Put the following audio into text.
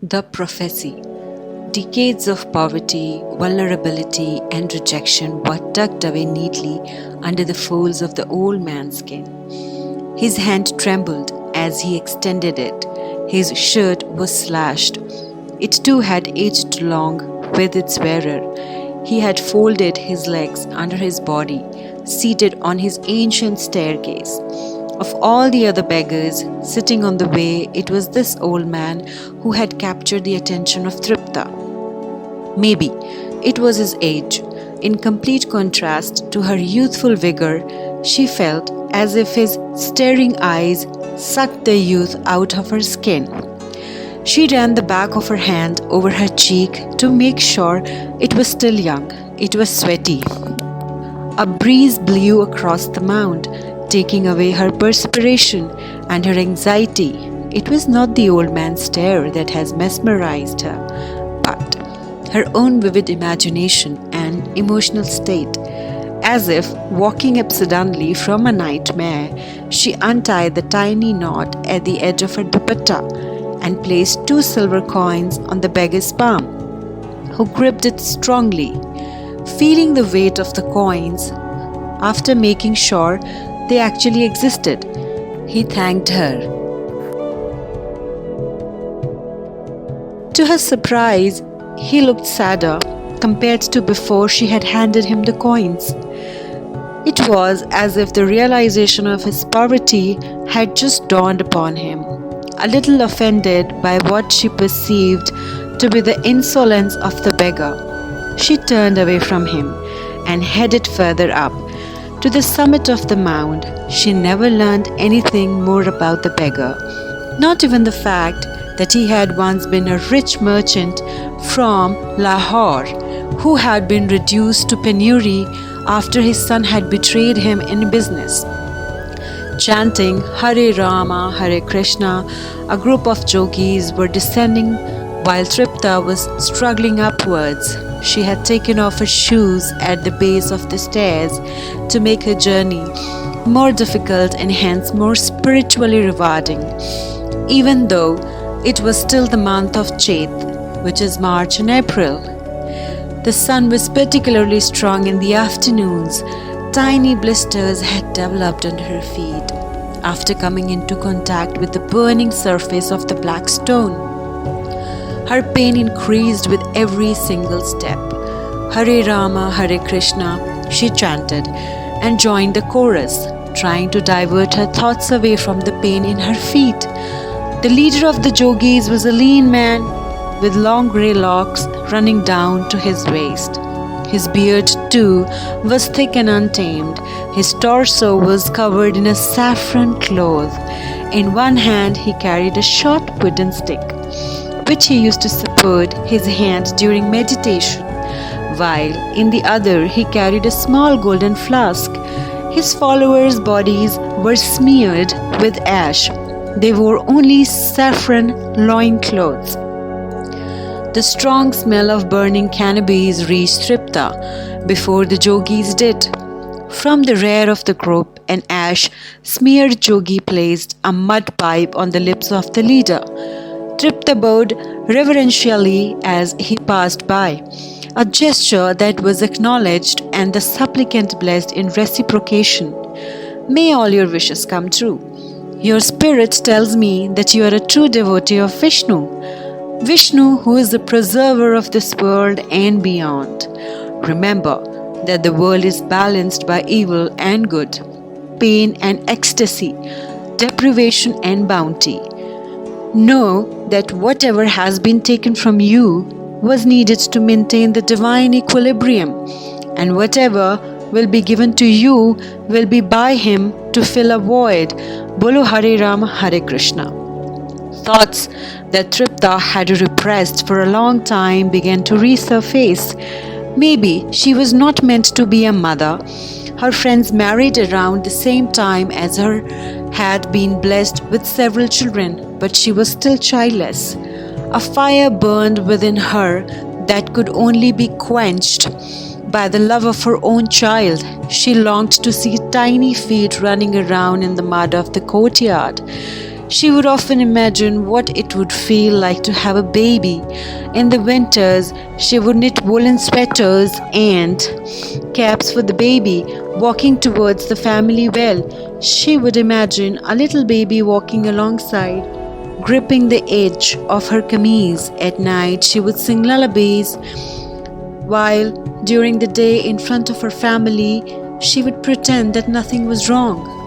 The prophecy. Decades of poverty, vulnerability, and rejection were tucked away neatly under the folds of the old man's skin. His hand trembled as he extended it. His shirt was slashed. It too had aged long with its wearer. He had folded his legs under his body, seated on his ancient staircase. Of all the other beggars sitting on the way, it was this old man who had captured the attention of Tripta. Maybe it was his age. In complete contrast to her youthful vigor, she felt as if his staring eyes sucked the youth out of her skin. She ran the back of her hand over her cheek to make sure it was still young. It was sweaty. A breeze blew across the mound, taking away her perspiration and her anxiety. It was not the old man's stare that has mesmerized her, but her own vivid imagination and emotional state. As if walking up suddenly from a nightmare, she untied the tiny knot at the edge of her dupatta and placed 2 silver coins on the beggar's palm, who gripped it strongly. Feeling the weight of the coins, after making sure they actually existed, he thanked her. To her surprise, he looked sadder compared to before she had handed him the coins. It was as if the realization of his poverty had just dawned upon him. A little offended by what she perceived to be the insolence of the beggar, she turned away from him and headed further up to the summit of the mound. She never learned anything more about the beggar, not even the fact that he had once been a rich merchant from Lahore who had been reduced to penury after his son had betrayed him in business. Chanting Hare Rama, Hare Krishna, a group of jogis were descending while Tripta was struggling upwards. She had taken off her shoes at the base of the stairs to make her journey more difficult and hence more spiritually rewarding. Even though it was still the month of Chaith, which is March and April. The sun was particularly strong in the afternoons. Tiny blisters had developed under her feet after coming into contact with the burning surface of the black stone. Her pain increased with every single step. Hare Rama, Hare Krishna, she chanted and joined the chorus, trying to divert her thoughts away from the pain in her feet. The leader of the Jogis was a lean man with long grey locks running down to his waist. His beard, too, was thick and untamed. His torso was covered in a saffron cloth. In one hand, he carried a short wooden stick, which he used to support his hand during meditation, while in the other he carried a small golden flask. His followers' bodies were smeared with ash. They wore only saffron loincloths. The strong smell of burning cannabis reached Tripta before the Jogis did. From the rear of the group, an ash-smeared Jogi placed a mud pipe on the lips of the leader. Tripta bowed reverentially as he passed by, a gesture that was acknowledged and the supplicant blessed in reciprocation. May all your wishes come true. Your spirit tells me that you are a true devotee of Vishnu. Vishnu, who is the preserver of this world and beyond. Remember that the world is balanced by evil and good, pain and ecstasy, deprivation and bounty. Know that whatever has been taken from you was needed to maintain the divine equilibrium, and whatever will be given to you will be by him to fill a void. Bolo Hare Rama, Hare Krishna. Thoughts that Tripta had repressed for a long time began to resurface. Maybe she was not meant to be a mother. Her friends married around the same time as her, had been blessed with several children, but she was still childless. A fire burned within her that could only be quenched by the love of her own child. She longed to see tiny feet running around in the mud of the courtyard. She would often imagine what it would feel like to have a baby. In the winters, she would knit woolen sweaters and caps for the baby, walking towards the family well. She would imagine a little baby walking alongside, gripping the edge of her kameez. At night, she would sing lullabies, while during the day, in front of her family, she would pretend that nothing was wrong.